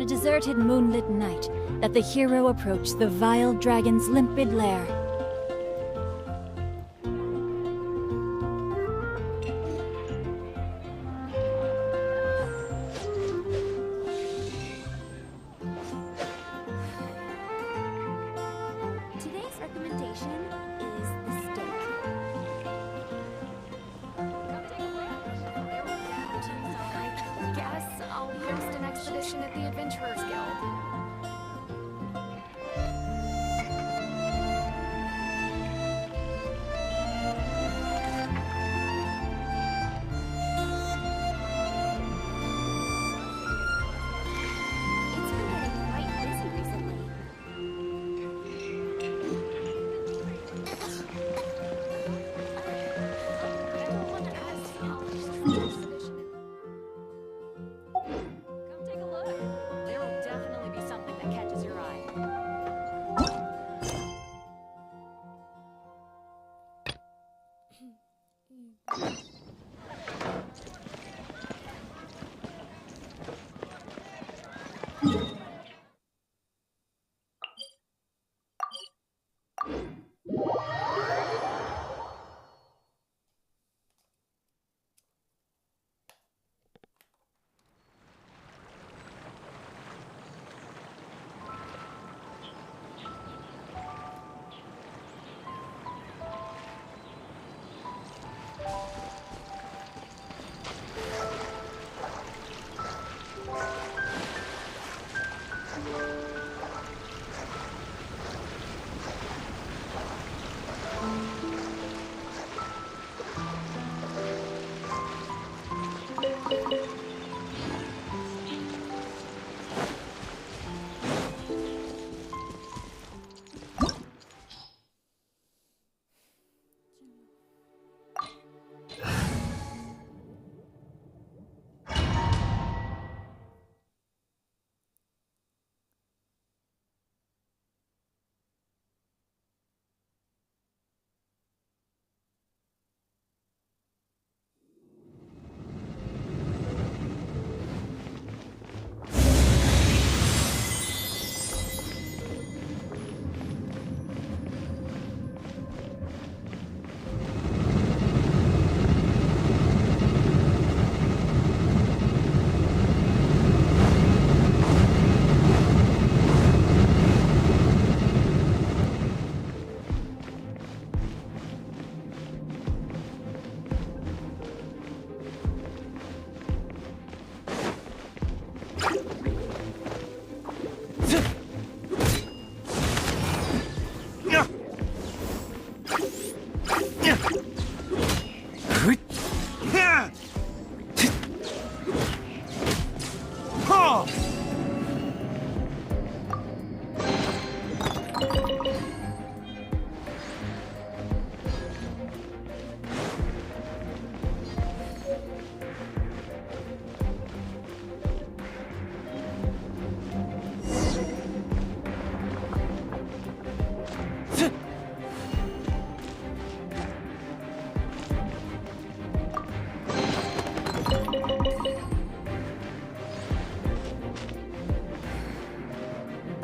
a deserted moonlit night that the hero approached the vile dragon's limpid lair. Today's recommendation is the steak. I guess I'll host an expedition at the Adventurers Guild. It's been getting quite busy recently. Come take a look. There will definitely be something that catches your eye.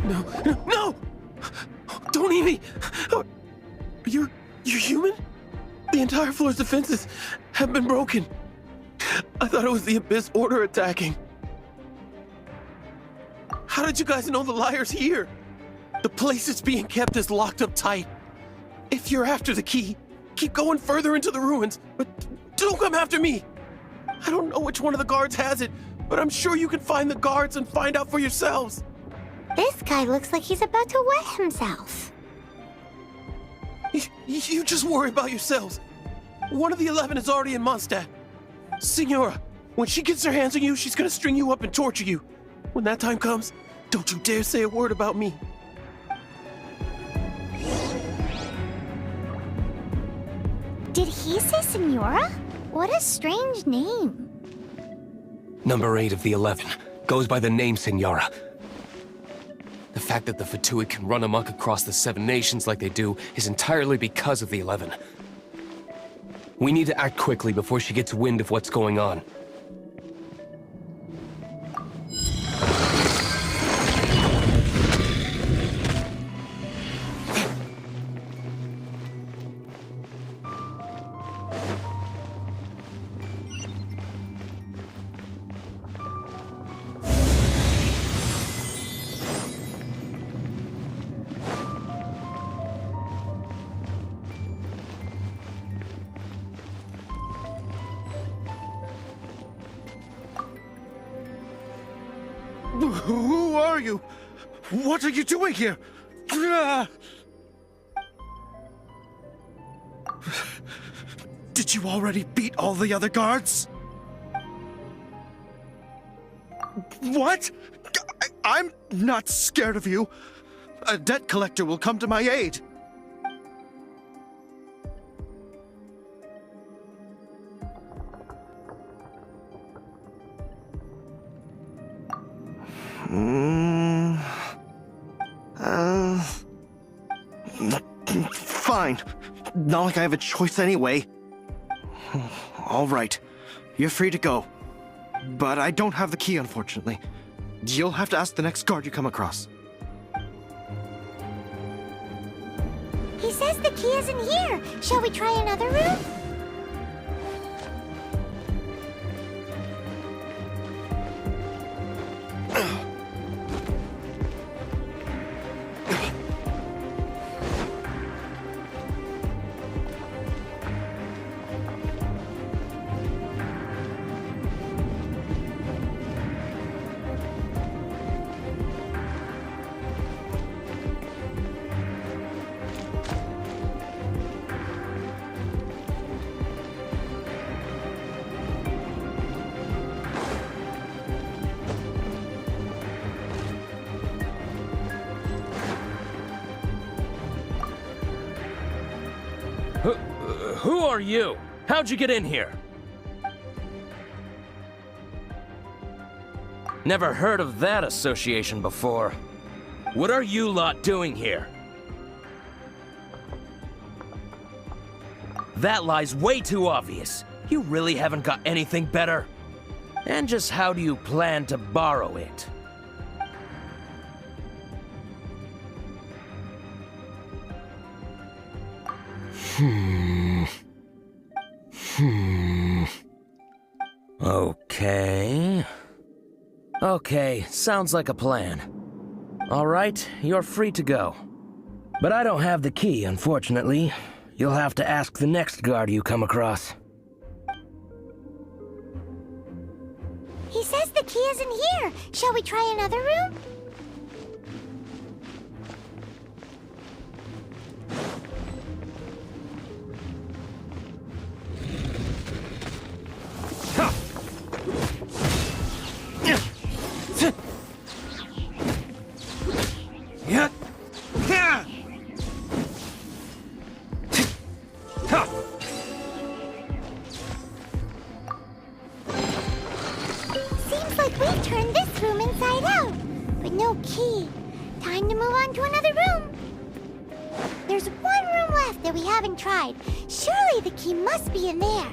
No, no, no! Don't eat me! You're human? The entire floor's defenses have been broken. I thought it was the Abyss Order attacking. How did you guys know the liar's here? The place it's being kept is locked up tight. If you're after the key, keep going further into the ruins, but don't come after me. I don't know which one of the guards has it, but I'm sure you can find the guards and find out for yourselves. This guy looks like he's about to wet himself. You just worry about yourselves. One of the 11 is already in Mondstadt. Signora, when she gets her hands on you, she's gonna string you up and torture you. When that time comes, don't you dare say a word about me. Did he say Senora? What a strange name. Number 8 of the 11 goes by the name Senora. The fact that the Fatui can run amok across the 7 nations like they do is entirely because of the 11. We need to act quickly before she gets wind of what's going on. Who are you? What are you doing here? Did you already beat all the other guards? What? I'm not scared of you. A debt collector will come to my aid. Fine. Not like I have a choice anyway. All right. You're free to go. But I don't have the key, unfortunately. You'll have to ask the next guard you come across. He says the key isn't here. Shall we try another room? Who are you? How'd you get in here? Never heard of that association before. What are you lot doing here? That lie's way too obvious. You really haven't got anything better? And just how do you plan to borrow it? Okay, sounds like a plan. All right, you're free to go. But I don't have the key, unfortunately. You'll have to ask the next guard you come across. He says the key isn't here. Shall we try another room? Seems like we've turned this room inside out, but no key. Time to move on to another room. There's one room left that we haven't tried. Surely the key must be in there.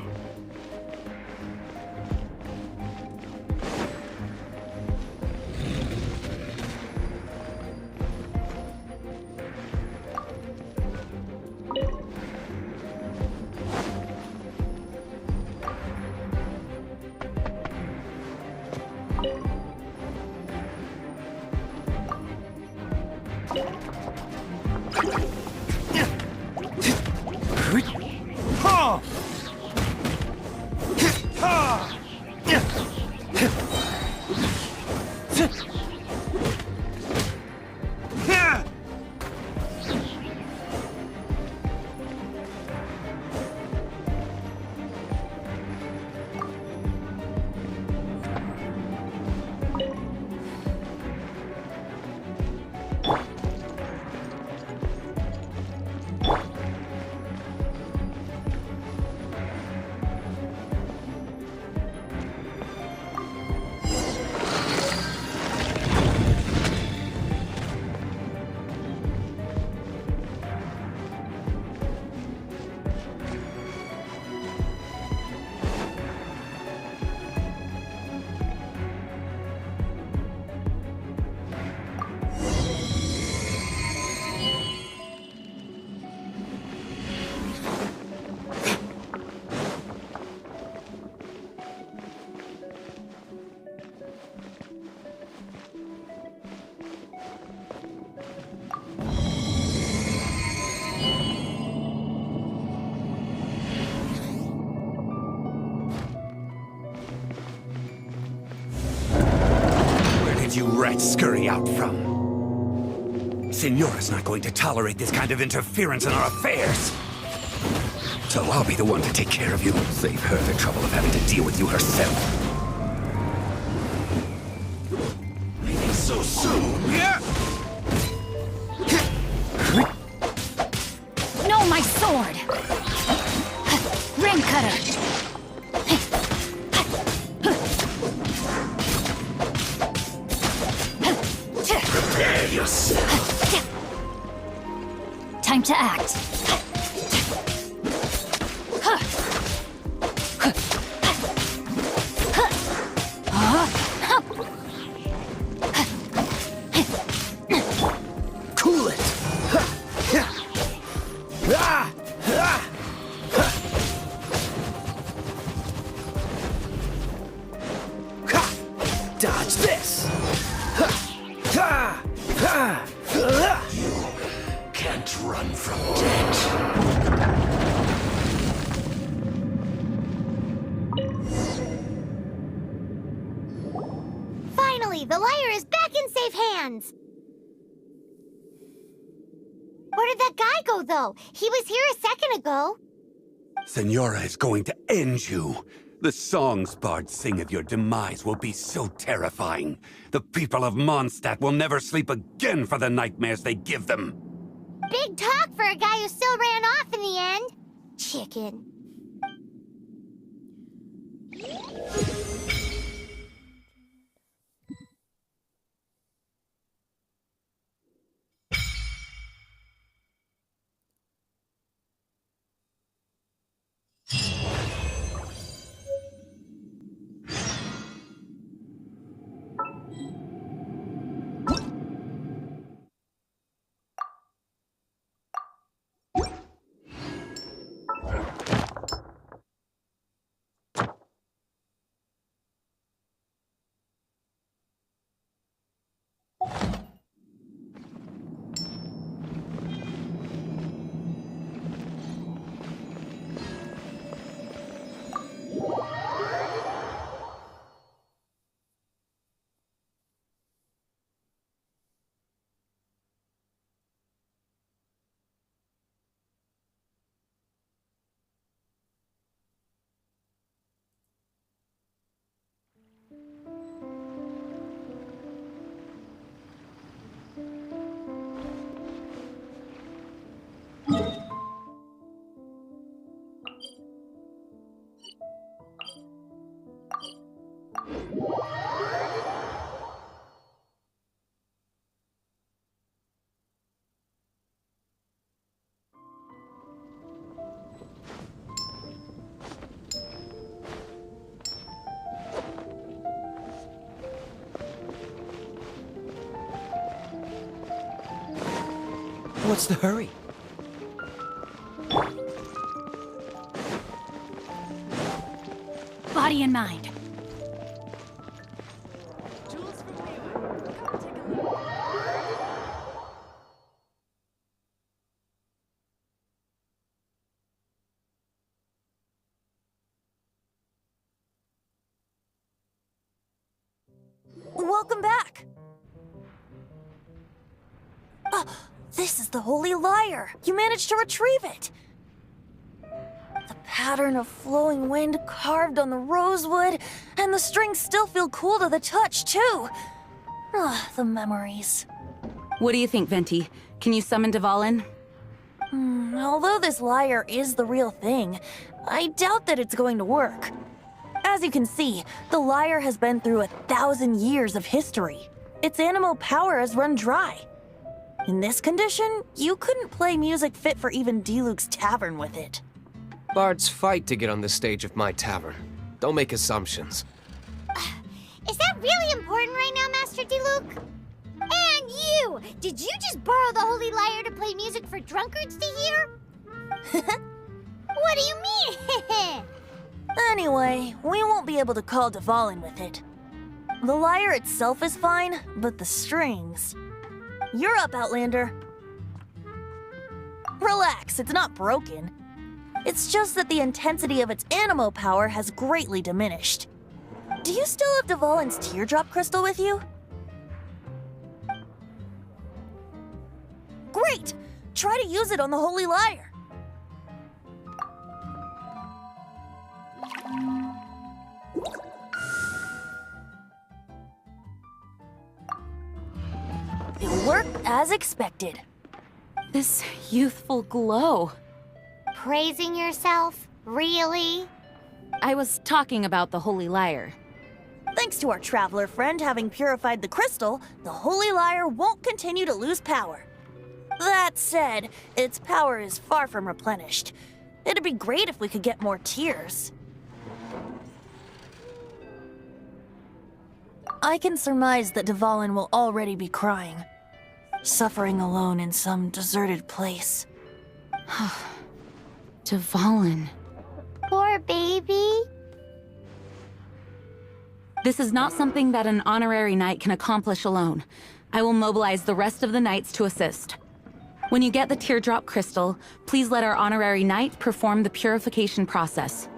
you rats scurry out from? Signora's not going to tolerate this kind of interference in our affairs. So I'll be the one to take care of you. Save her the trouble of having to deal with you herself. Leaving so soon? Yeah. No, my sword! Ring cutter! Prepare yourself. Time to act. Cool it. Dodge this. Can't run from death. Finally, the liar is back in safe hands. Where did that guy go, though? He was here a second ago. Signora is going to end you. The songs bards sing of your demise will be so terrifying. The people of Mondstadt will never sleep again for the nightmares they give them. Big talk for a guy who still ran off in the end. Chicken. What's the hurry? Body and mind. Welcome back. This is the Holy Lyre. You managed to retrieve it. The pattern of flowing wind carved on the rosewood, and the strings still feel cool to the touch, too. The memories. What do you think, Venti? Can you summon Dvalin? Although this lyre is the real thing, I doubt that it's going to work. As you can see, the lyre has been through 1,000 years of history. Its animal power has run dry. In this condition, you couldn't play music fit for even Diluc's tavern with it. Bards fight to get on the stage of my tavern. Don't make assumptions. Is that really important right now, Master Diluc? And you! Did you just borrow the Holy Lyre to play music for drunkards to hear? What do you mean? Anyway, we won't be able to call Dvalin with it. The lyre itself is fine, but the strings... You're up, Outlander. Relax, it's not broken. It's just that the intensity of its animo power has greatly diminished. Do you still have Dvalin's teardrop crystal with you? perfect. Try to use it on the Holy Lyre. It worked as expected. This youthful glow. Praising yourself? Really? I was talking about the Holy Lyre. Thanks to our traveler friend having purified the crystal, the Holy Lyre won't continue to lose power. That said, its power is far from replenished. It'd be great if we could get more tears. I can surmise that Dvalin will already be crying, suffering alone in some deserted place. Dvalin. Poor baby. This is not something that an honorary knight can accomplish alone. I will mobilize the rest of the knights to assist. When you get the teardrop crystal, please let our honorary knight perform the purification process.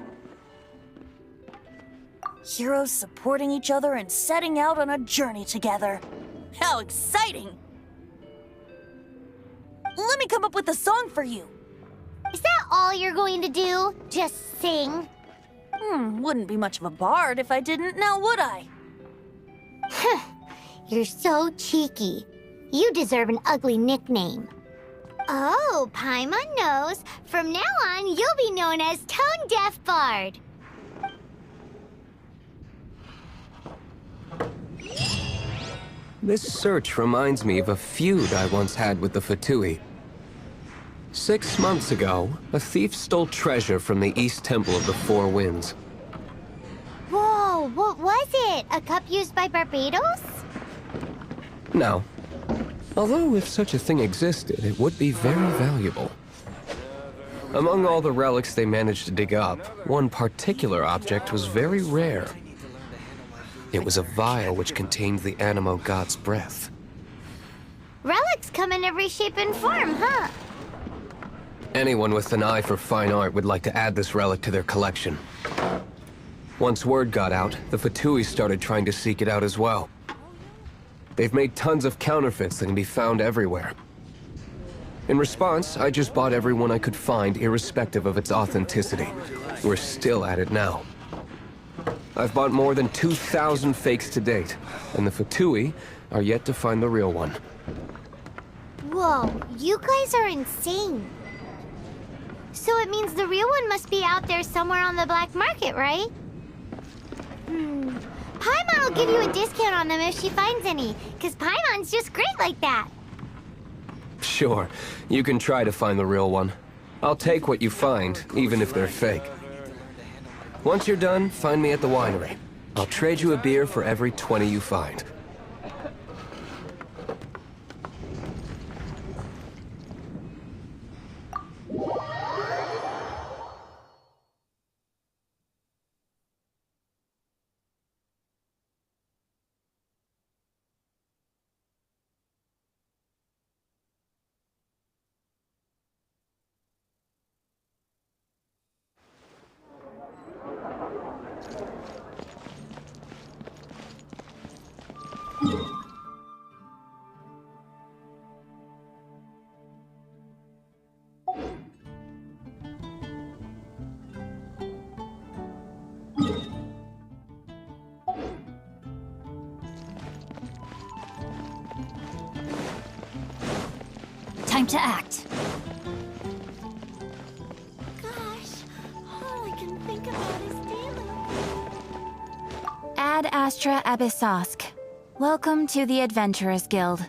Heroes supporting each other and setting out on a journey together. How exciting! Let me come up with a song for you. Is that all you're going to do? Just sing? Wouldn't be much of a bard if I didn't, now would I? You're so cheeky. You deserve an ugly nickname. Oh, Paimon knows. From now on, you'll be known as Tone Deaf Bard. This search reminds me of a feud I once had with the Fatui. 6 months ago, a thief stole treasure from the East Temple of the Four Winds. Whoa, what was it? A cup used by Barbados? No. Although if such a thing existed, it would be very valuable. Among all the relics they managed to dig up, one particular object was very rare. It was a vial which contained the Animo god's breath. Relics come in every shape and form, huh? Anyone with an eye for fine art would like to add this relic to their collection. Once word got out, the Fatui started trying to seek it out as well. They've made tons of counterfeits that can be found everywhere. In response, I just bought every one I could find, irrespective of its authenticity. We're still at it now. I've bought more than 2,000 fakes to date, and the Fatui are yet to find the real one. Whoa, you guys are insane. So it means the real one must be out there somewhere on the black market, right? Paimon will give you a discount on them if she finds any, because Paimon's just great like that. Sure, you can try to find the real one. I'll take what you find, even if they're fake. Once you're done, find me at the winery. I'll trade you a beer for every 20 you find. Time to act. Gosh, all I can think about is Taylor. Ad Astra Abyssosk. Welcome to the Adventurers Guild.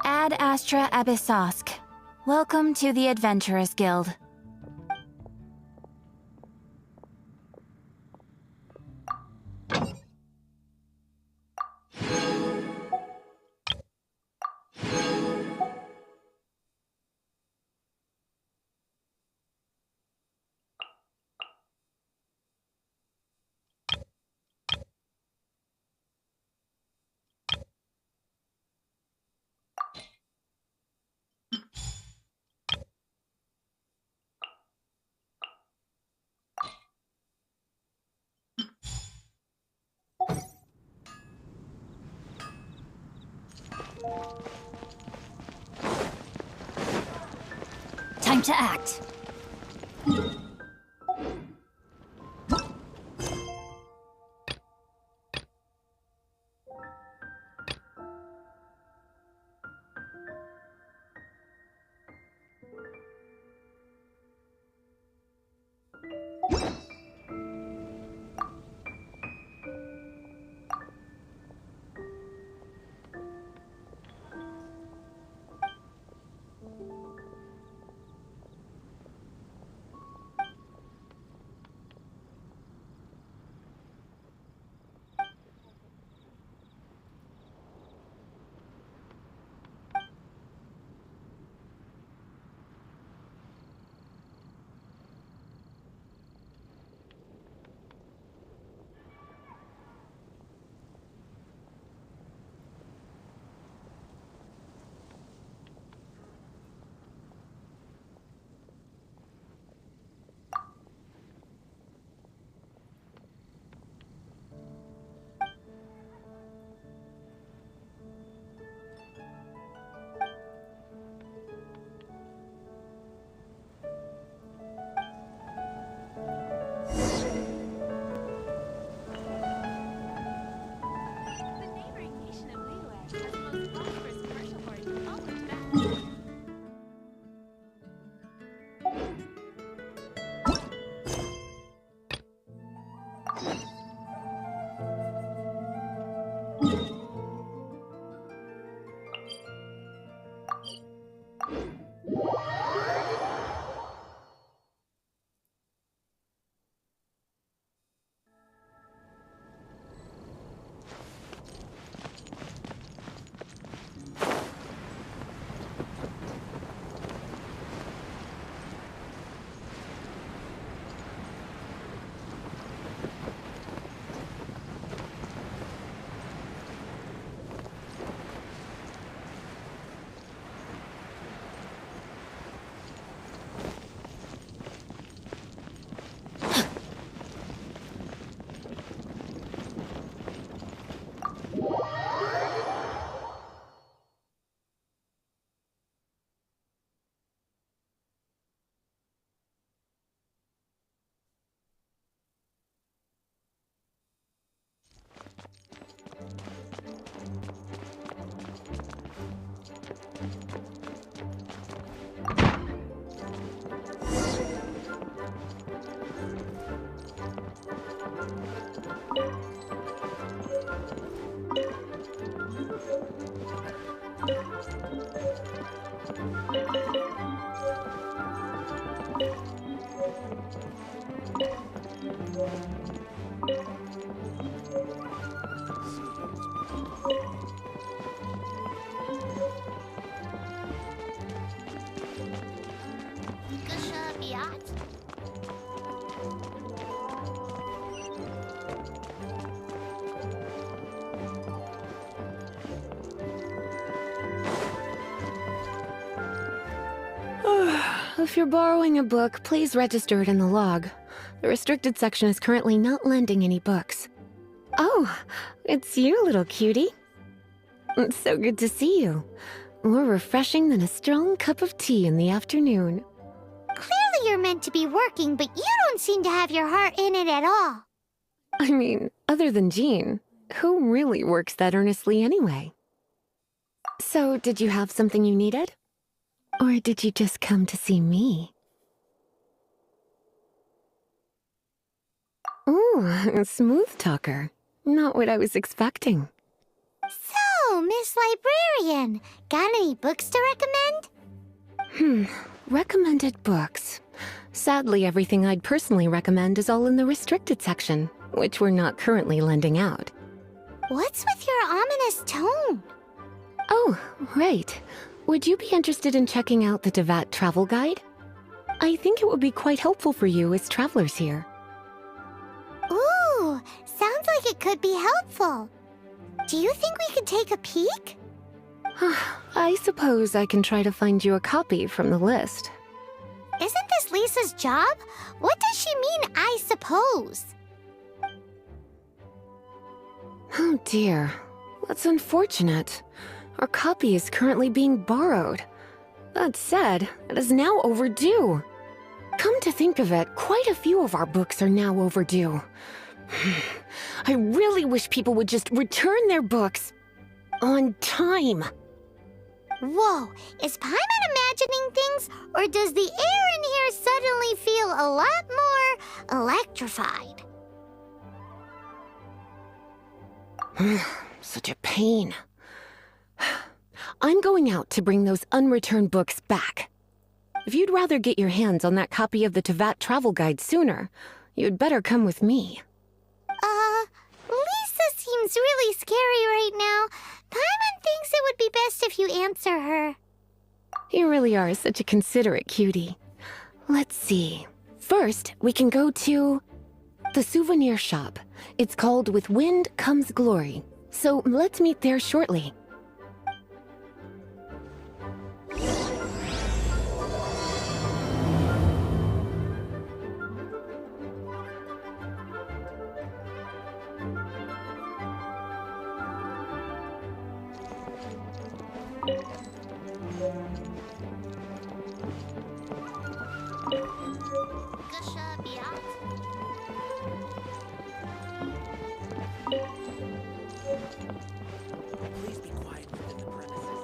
Ad Astra Abyssosk. Welcome to the Adventurers Guild. to act. If you're borrowing a book, please register it in the log. The restricted section is currently not lending any books. Oh, it's you, little cutie. It's so good to see you. More refreshing than a strong cup of tea in the afternoon. Clearly you're meant to be working, but you don't seem to have your heart in it at all. I mean, other than Jean, who really works that earnestly anyway? So, did you have something you needed? Or did you just come to see me? Ooh, a smooth talker. Not what I was expecting. So, Miss Librarian, got any books to recommend? Recommended books. Sadly, everything I'd personally recommend is all in the restricted section, which we're not currently lending out. What's with your ominous tone? Oh, right. Would you be interested in checking out the Devat travel guide? I think it would be quite helpful for you as travelers here. Ooh, sounds like it could be helpful. Do you think we could take a peek? I suppose I can try to find you a copy from the list. Isn't this Lisa's job? What does she mean, I suppose? Oh dear, that's unfortunate. Our copy is currently being borrowed. That said, it is now overdue. Come to think of it, quite a few of our books are now overdue. I really wish people would just return their books on time. Whoa, is Paimon imagining things, or does the air in here suddenly feel a lot more electrified? Such a pain. I'm going out to bring those unreturned books back. If you'd rather get your hands on that copy of the Tevat travel guide sooner, you'd better come with me. Lisa seems really scary right now. Paimon thinks it would be best if you answer her. You really are such a considerate cutie. Let's see. First, we can go to the souvenir shop. It's called With Wind Comes Glory. So let's meet there shortly. Please be quiet within the premises.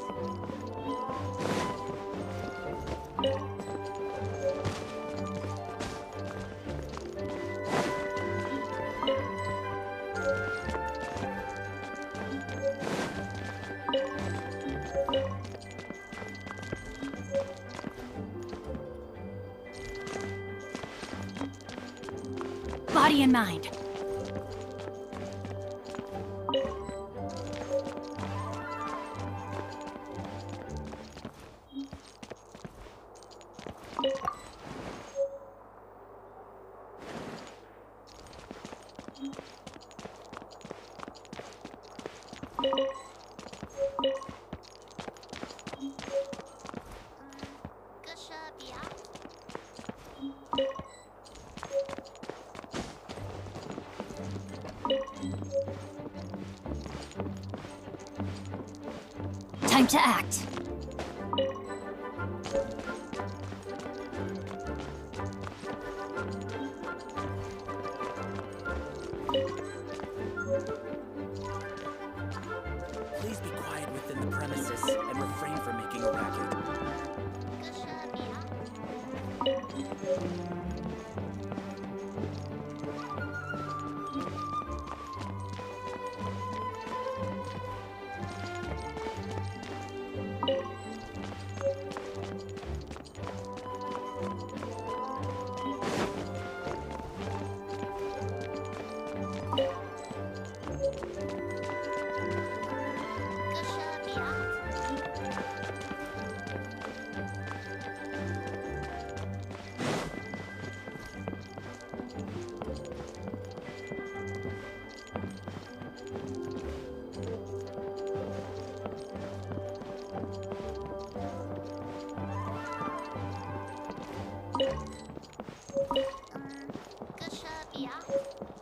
Body and mind. Time to act. Please be quiet within the premises and refrain from making a racket.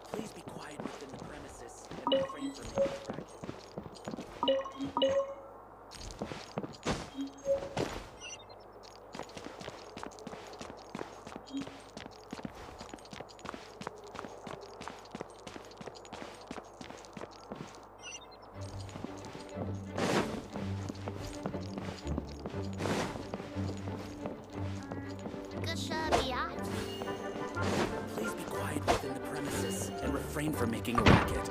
Please be quiet within the premises and refrain from making a racket. Please be quiet within the premises and refrain from making a racket.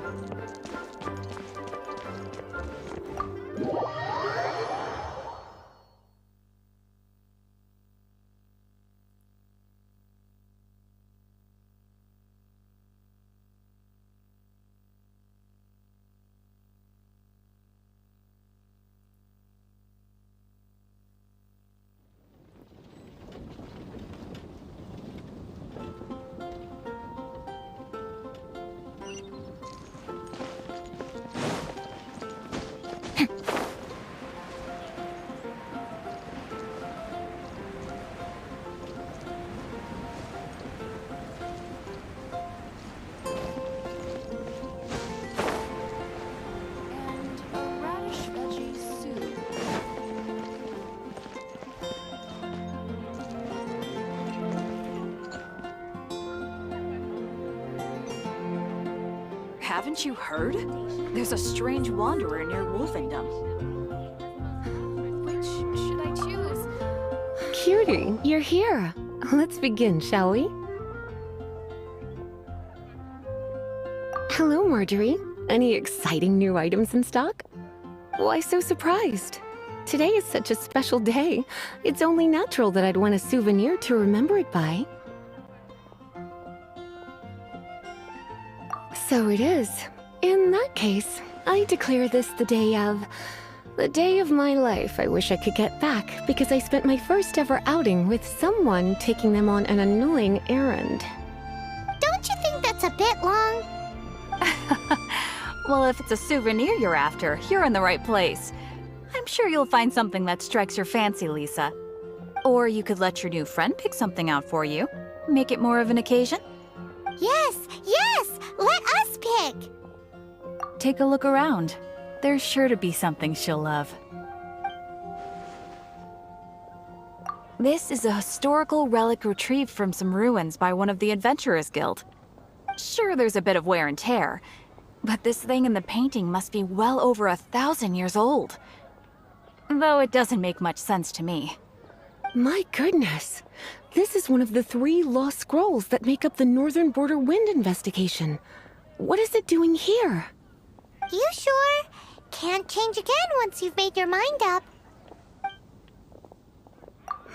Haven't you heard? There's a strange wanderer near Wolfendom. Which should I choose? Cutie, you're here. Let's begin, shall we? Hello, Marjorie. Any exciting new items in stock? Why so surprised? Today is such a special day. It's only natural that I'd want a souvenir to remember it by. So it is. In that case, I declare this the day of my life I wish I could get back because I spent my first ever outing with someone taking them on an annoying errand. Don't you think that's a bit long? Well, if it's a souvenir you're after, you're in the right place. I'm sure you'll find something that strikes your fancy, Lisa. Or you could let your new friend pick something out for you. Make it more of an occasion. Yes, let us pick. Take a look around. There's sure to be something she'll love. This is a historical relic retrieved from some ruins by one of the Adventurers Guild. Sure, there's a bit of wear and tear, but this thing in the painting must be well over 1,000 years old. Though it doesn't make much sense to me. My goodness! This is one of the 3 lost scrolls that make up the Northern Border Wind investigation. What is it doing here? You sure? Can't change again once you've made your mind up.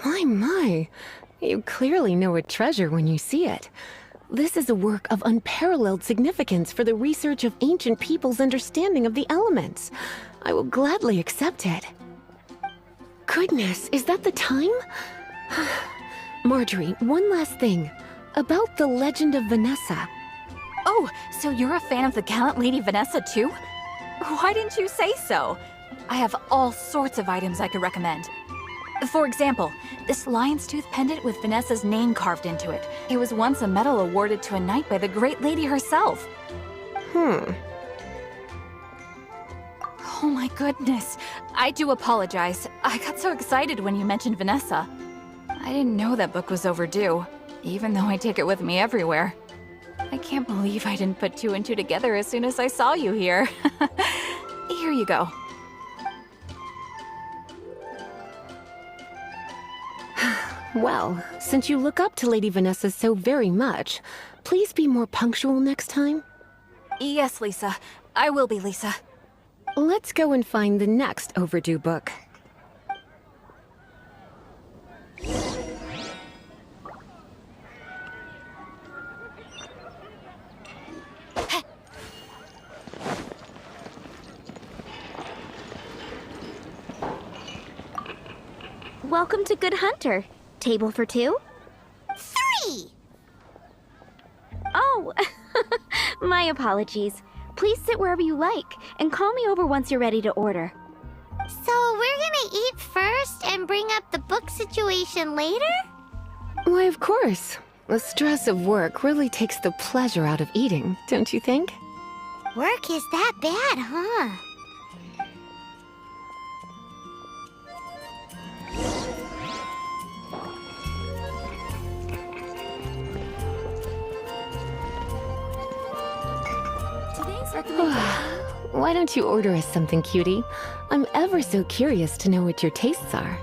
My. You clearly know a treasure when you see it. This is a work of unparalleled significance for the research of ancient people's understanding of the elements. I will gladly accept it. Goodness, is that the time? Marjorie, one last thing. About the legend of Vanessa. Oh, so you're a fan of the gallant Lady Vanessa too? Why didn't you say so? I have all sorts of items I could recommend. For example, this lion's tooth pendant with Vanessa's name carved into it. It was once a medal awarded to a knight by the great lady herself. Oh my goodness. I do apologize. I got so excited when you mentioned Vanessa. I didn't know that book was overdue, even though I take it with me everywhere. I can't believe I didn't put 2 and 2 together as soon as I saw you here. Here you go. Well, since you look up to Lady Vanessa so very much, please be more punctual next time. Yes, Lisa. I will be, Lisa. Let's go and find the next overdue book. Welcome to Good Hunter. Table for 2? 3! Oh, my apologies. Please sit wherever you like, and call me over once you're ready to order. So we're gonna eat first and bring up the book situation later? Why, of course. The stress of work really takes the pleasure out of eating, don't you think? Work is that bad, huh? Why don't you order us something, cutie? I'm ever so curious to know what your tastes are.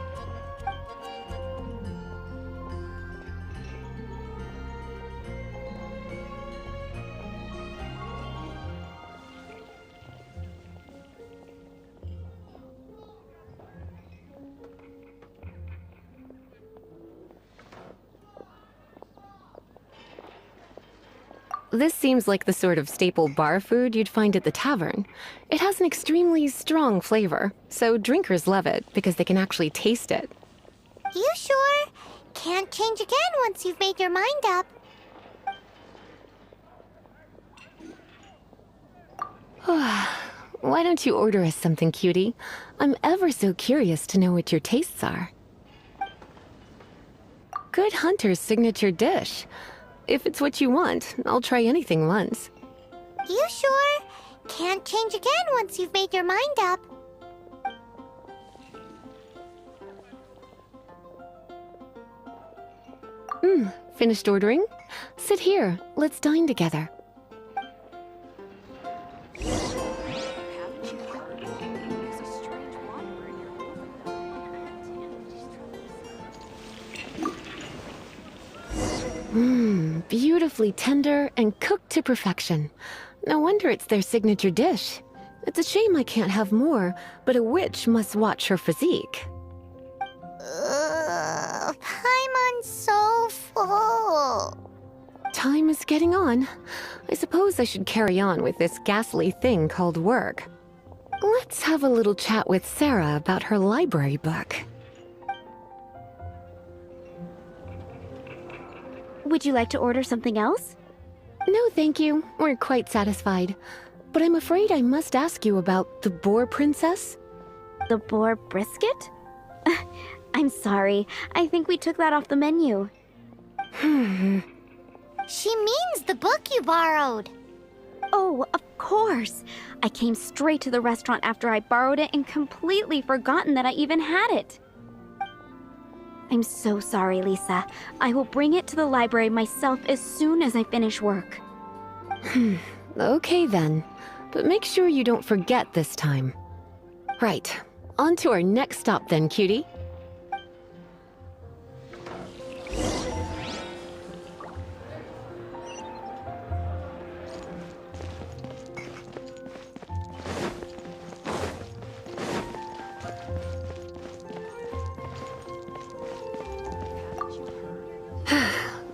This seems like the sort of staple bar food you'd find at the tavern. It has an extremely strong flavor, so drinkers love it because they can actually taste it. You sure? Can't change again once you've made your mind up. Why don't you order us something, cutie? I'm ever so curious to know what your tastes are. Good Hunter's signature dish. If it's what you want, I'll try anything once. You sure? Can't change again once you've made your mind up. Finished ordering? Sit here. Let's dine together. Beautifully tender and cooked to perfection. No wonder it's their signature dish. It's a shame I can't have more, but a witch must watch her physique. Paimon's so full. Time is getting on. I suppose I should carry on with this ghastly thing called work. Let's have a little chat with Sarah about her library book. Would you like to order something else? No, thank you. We're quite satisfied. But I'm afraid I must ask you about the boar princess. The boar brisket? I'm sorry. I think we took that off the menu. She means the book you borrowed. Oh, of course. I came straight to the restaurant after I borrowed it and completely forgotten that I even had it. I'm so sorry, Lisa. I will bring it to the library myself as soon as I finish work. Okay then. But make sure you don't forget this time. Right. On to our next stop then, cutie.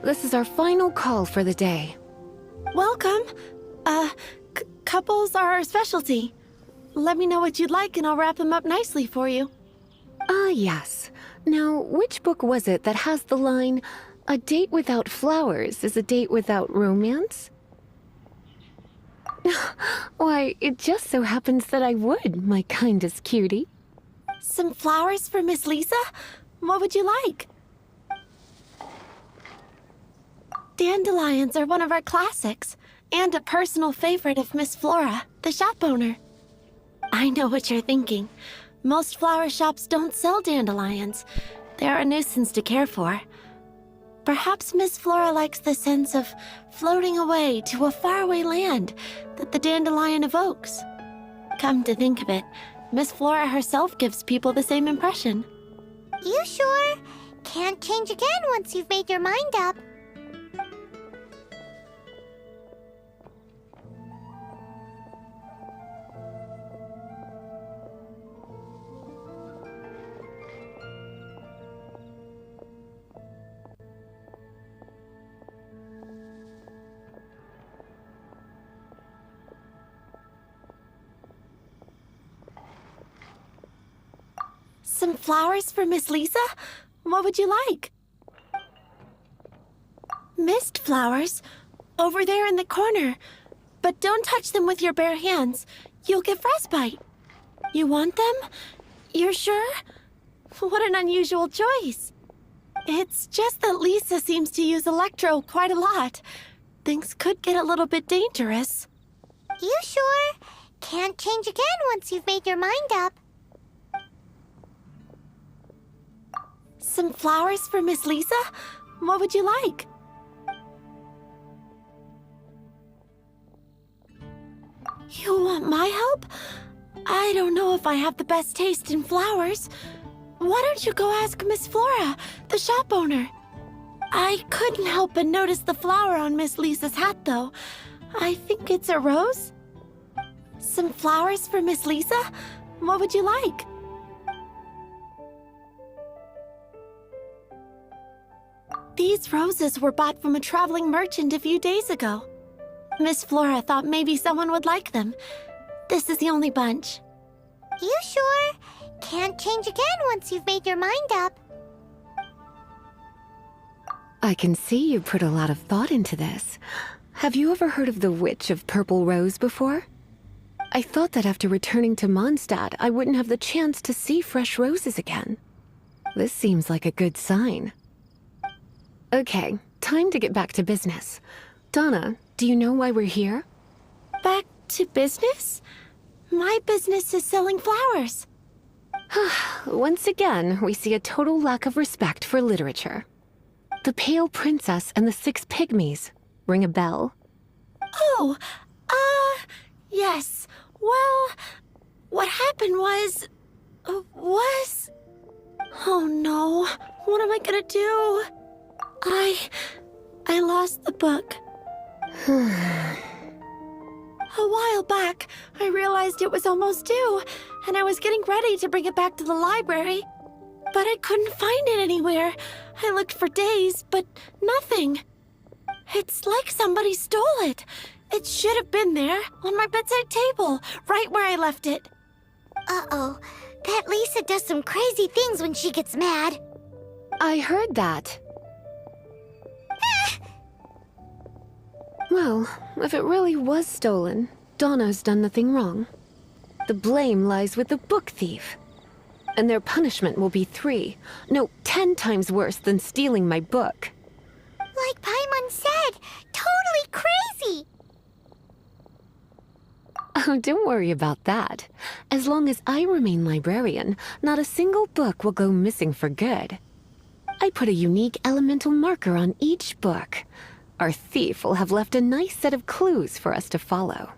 This is our final call for the day. Welcome. Couples are our specialty. Let me know what you'd like and I'll wrap them up nicely for you. Ah, yes. Now, which book was it that has the line, "A date without flowers is a date without romance"? Why, it just so happens that I would, my kindest cutie. Some flowers for Miss Lisa? What would you like? Dandelions are one of our classics, and a personal favorite of Miss Flora, the shop owner. I know what you're thinking. Most flower shops don't sell dandelions. They're a nuisance to care for. Perhaps Miss Flora likes the sense of floating away to a faraway land that the dandelion evokes. Come to think of it, Miss Flora herself gives people the same impression. You sure? Can't change again once you've made your mind up. Some flowers for Miss Lisa? What would you like? Mist flowers? Over there in the corner. But don't touch them with your bare hands. You'll get frostbite. You want them? You're sure? What an unusual choice. It's just that Lisa seems to use Electro quite a lot. Things could get a little bit dangerous. You sure? Can't change again once you've made your mind up. Some flowers for Miss Lisa? What would you like? You want my help? I don't know if I have the best taste in flowers. Why don't you go ask Miss Flora, the shop owner? I couldn't help but notice the flower on Miss Lisa's hat, though. I think it's a rose? Some flowers for Miss Lisa? What would you like? These roses were bought from a traveling merchant a few days ago. Miss Flora thought maybe someone would like them. This is the only bunch. You sure? Can't change again once you've made your mind up. I can see you put a lot of thought into this. Have you ever heard of the Witch of Purple Rose before? I thought that after returning to Mondstadt, I wouldn't have the chance to see fresh roses again. This seems like a good sign. Okay, time to get back to business. Donna, do you know why we're here? Back to business? My business is selling flowers. Once again, we see a total lack of respect for literature. The Pale Princess and the Six Pygmies. Ring a bell? Oh, yes. Well, what happened was... Oh no, what am I gonna do? I lost the book. A while back, I realized it was almost due, and I was getting ready to bring it back to the library. But I couldn't find it anywhere. I looked for days, but nothing. It's like somebody stole it. It should have been there, on my bedside table, right where I left it. Uh-oh. That Lisa does some crazy things when she gets mad. I heard that. Well, if it really was stolen, Donna's done nothing wrong. The blame lies with the book thief. And their punishment will be 10 times worse than stealing my book. Like Paimon said, totally crazy! Oh, don't worry about that. As long as I remain librarian, not a single book will go missing for good. I put a unique elemental marker on each book. Our thief will have left a nice set of clues for us to follow.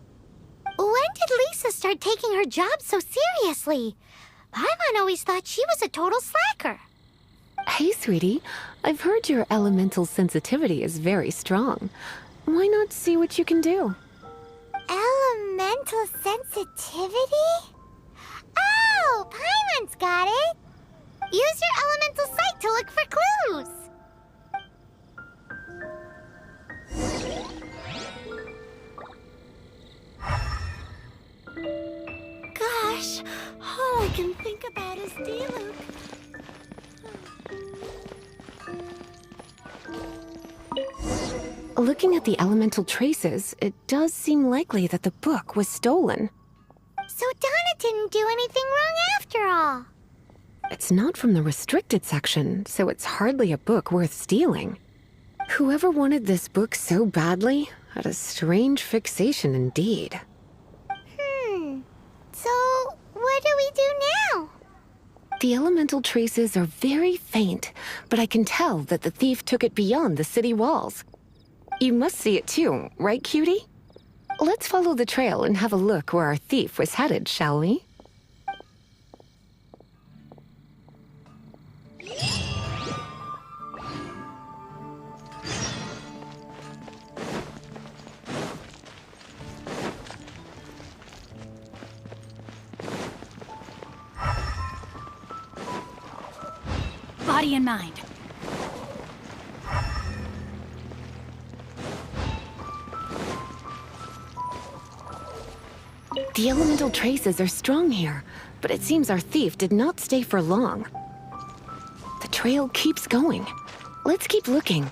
When did Lisa start taking her job so seriously? Paimon always thought she was a total slacker. Hey, sweetie. I've heard your elemental sensitivity is very strong. Why not see what you can do? Elemental sensitivity? Oh, Paimon's got it! Use your elemental sight to look for clues! Gosh, all I can think about is Diluc. Looking at the elemental traces, it does seem likely that the book was stolen. So Donna didn't do anything wrong after all. It's not from the restricted section, so it's hardly a book worth stealing. Whoever wanted this book so badly had a strange fixation indeed. So, what do we do now? The elemental traces are very faint, but I can tell that the thief took it beyond the city walls. You must see it too, right, cutie? Let's follow the trail and have a look where our thief was headed, shall we? Body and mind. The elemental traces are strong here, but it seems our thief did not stay for long. The trail keeps going. Let's keep looking.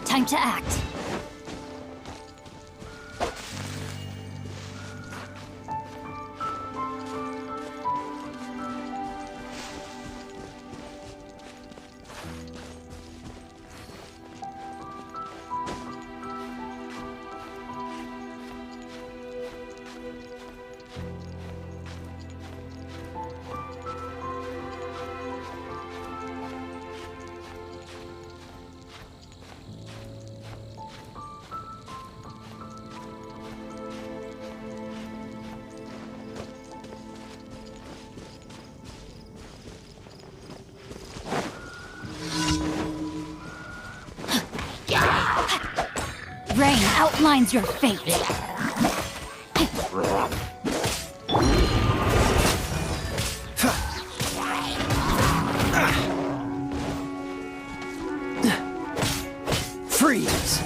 Time to act. Rain outlines your fate. Freeze!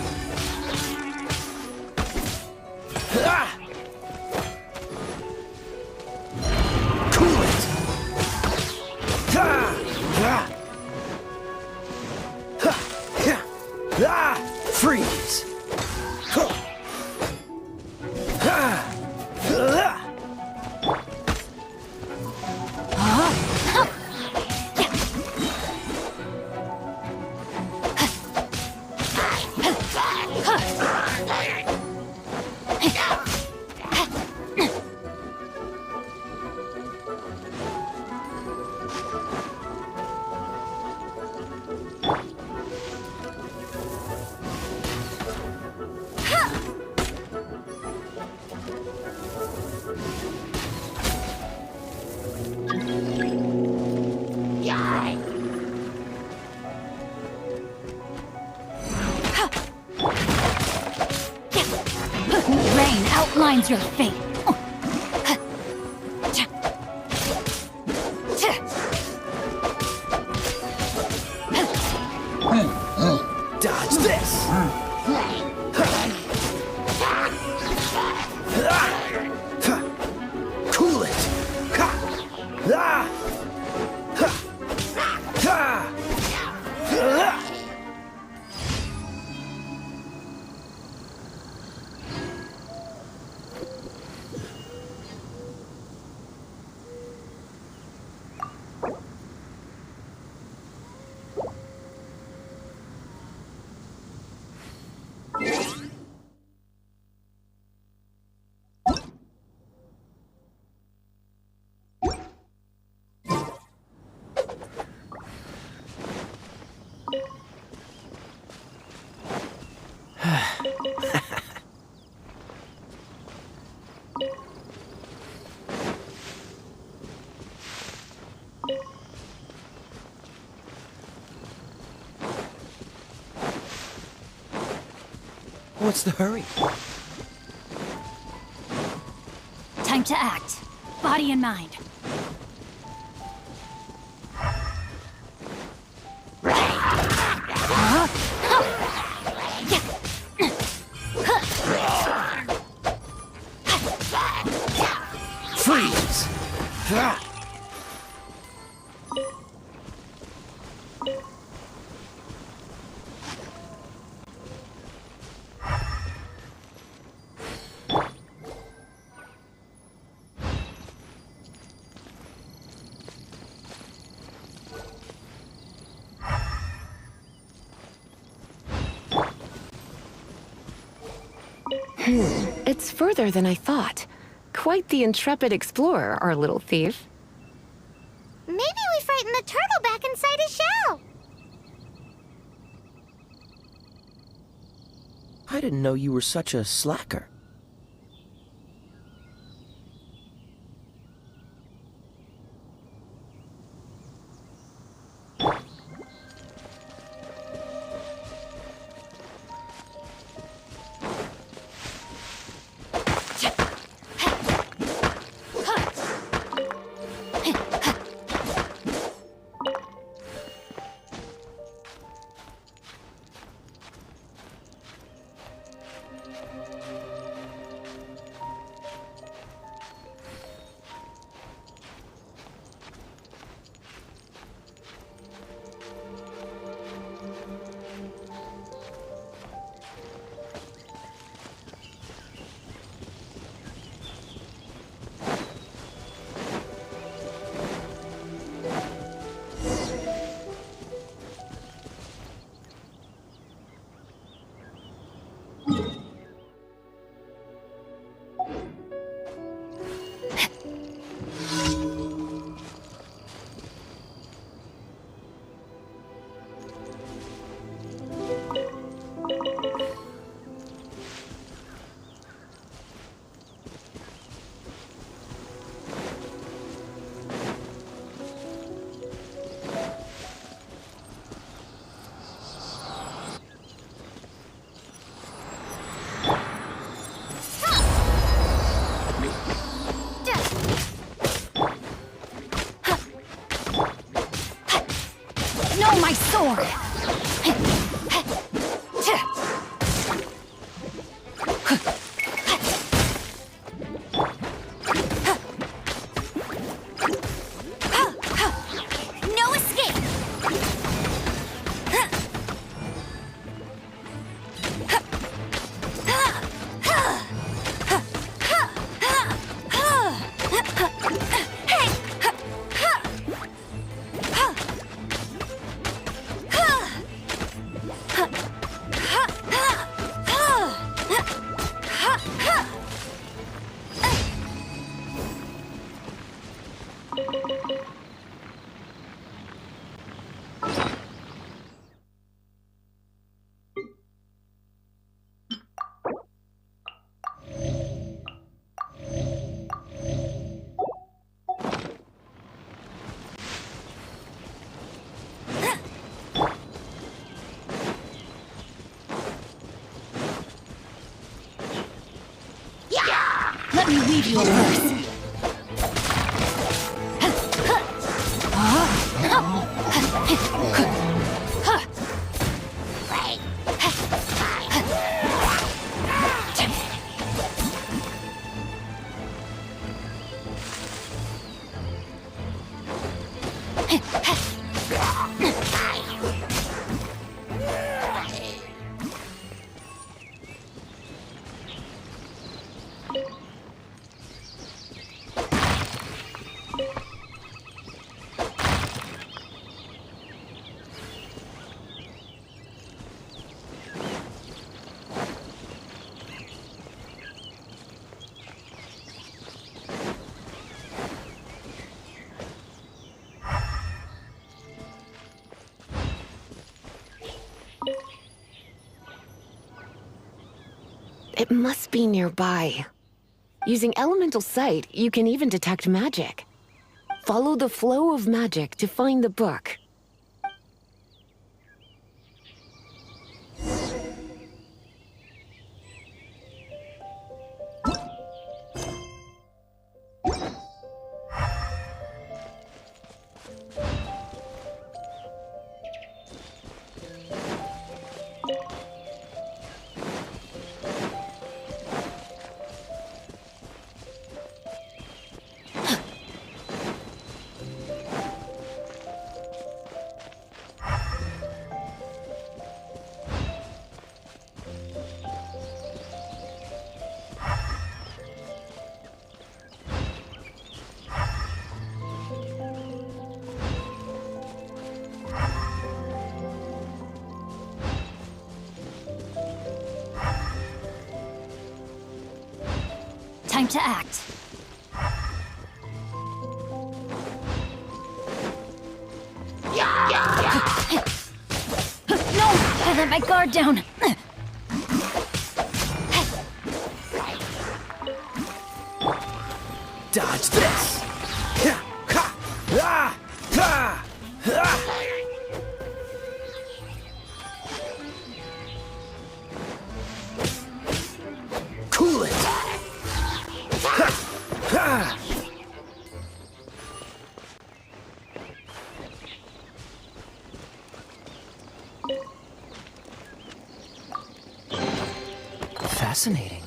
Cool it! Freeze! Mine's your fate. Dodge this! Cool it! What's the hurry? Time to act. Body and mind. Freeze! It's further than I thought. Quite the intrepid explorer, our little thief. Maybe we frightened the turtle back inside his shell. I didn't know you were such a slacker. me weave you a verse. It must be nearby. Using elemental sight, you can even detect magic. Follow the flow of magic to find the book. Time to act. No! I let my guard down. Dodge this! Cool it! Fascinating.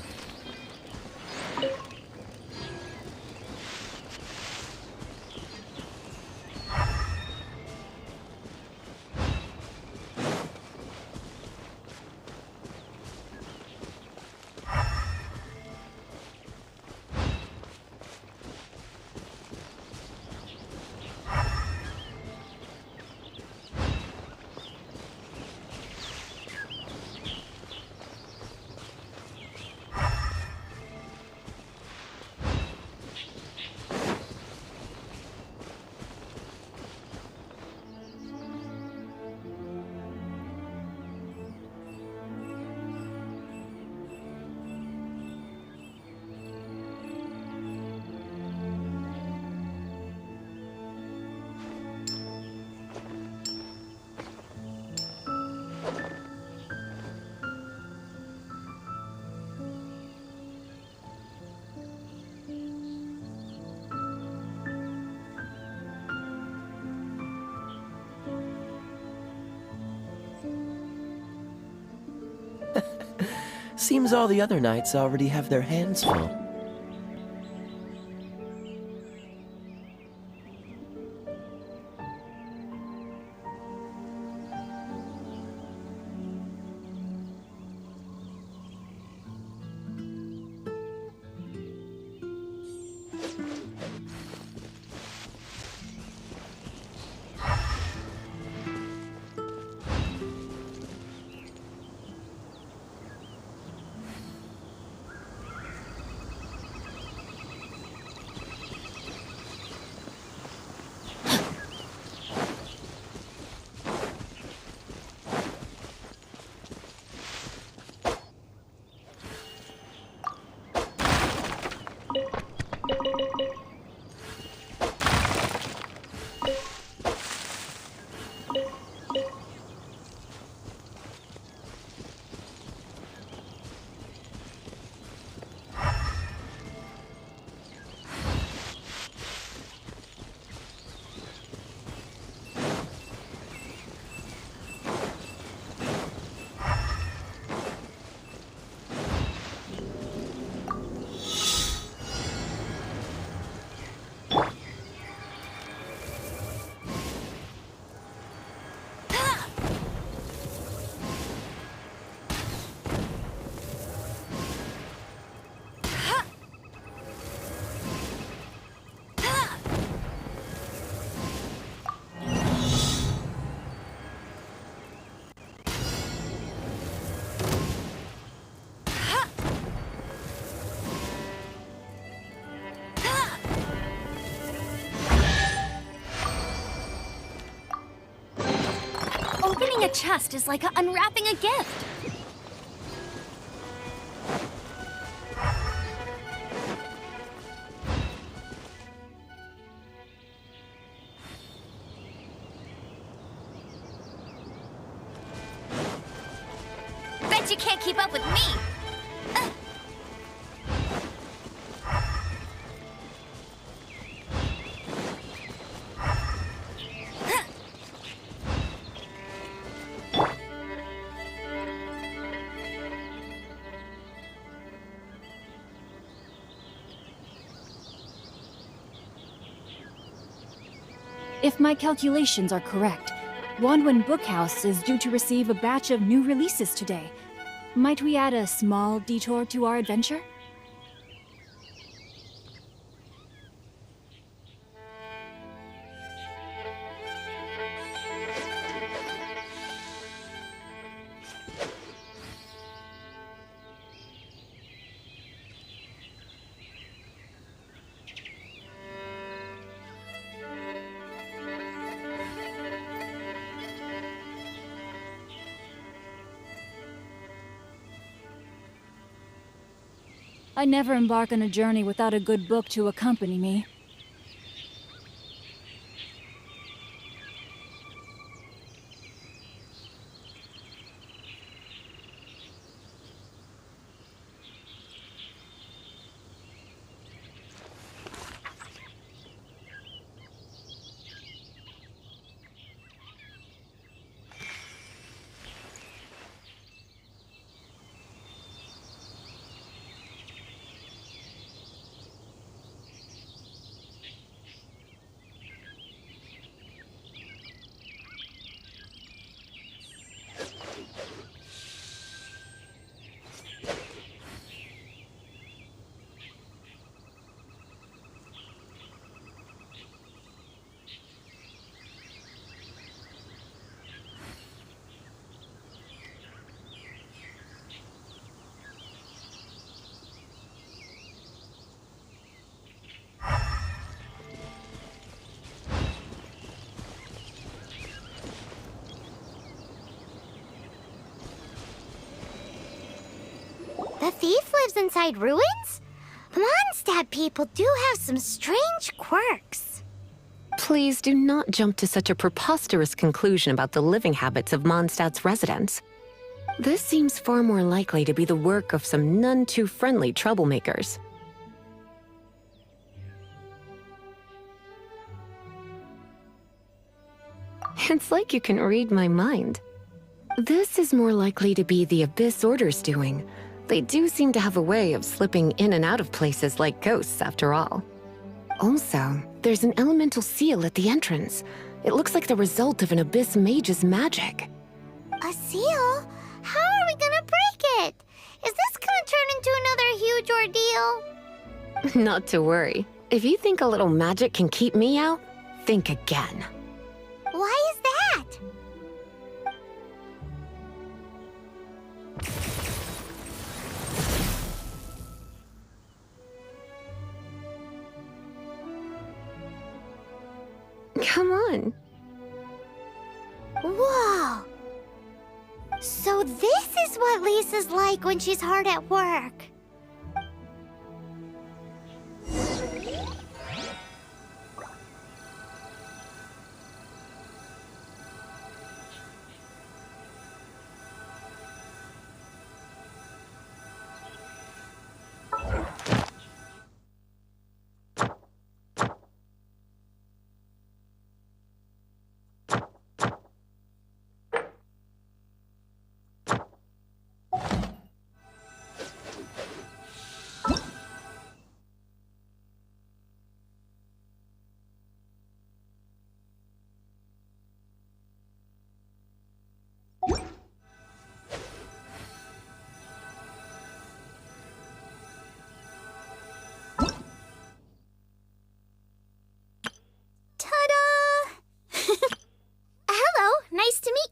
Seems all the other knights already have their hands full. Opening a chest is like unwrapping a gift. Bet you can't keep up with me! If my calculations are correct, Wanwen Bookhouse is due to receive a batch of new releases today. Might we add a small detour to our adventure? I never embark on a journey without a good book to accompany me. The thief lives inside ruins? Mondstadt people do have some strange quirks. Please do not jump to such a preposterous conclusion about the living habits of Mondstadt's residents. This seems far more likely to be the work of some none too friendly troublemakers. It's like you can read my mind. This is more likely to be the Abyss Order's doing. They do seem to have a way of slipping in and out of places like ghosts, after all. Also, there's an elemental seal at the entrance. It looks like the result of an Abyss mage's magic. A seal? How are we gonna break it? Is this gonna turn into another huge ordeal? Not to worry. If you think a little magic can keep me out, think again. Why is that? Come on. Whoa! So this is what Lisa's like when she's hard at work.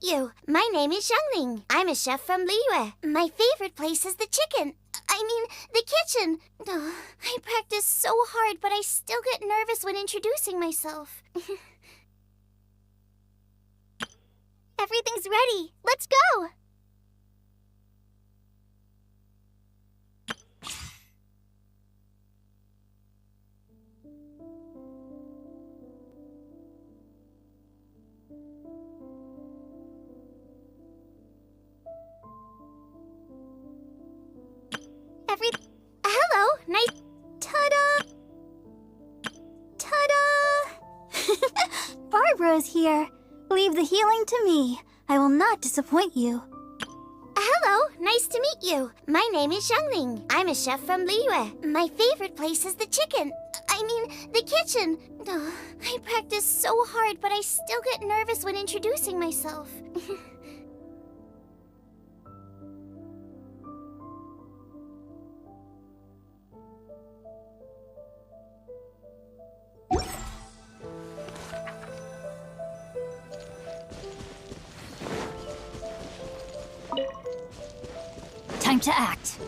You. My name is Xiangling. I'm a chef from Liyue. My favorite place is the chicken. I mean, the kitchen. Oh, I practice so hard, but I still get nervous when introducing myself. Everything's ready. Let's go! Hello, nice. Ta-da! Ta-da! Barbara's here. Leave the healing to me. I will not disappoint you. Hello, nice to meet you. My name is Xiangling. I'm a chef from Liyue. My favorite place is the the kitchen. Oh, I practice so hard, but I still get nervous when introducing myself. Time to act.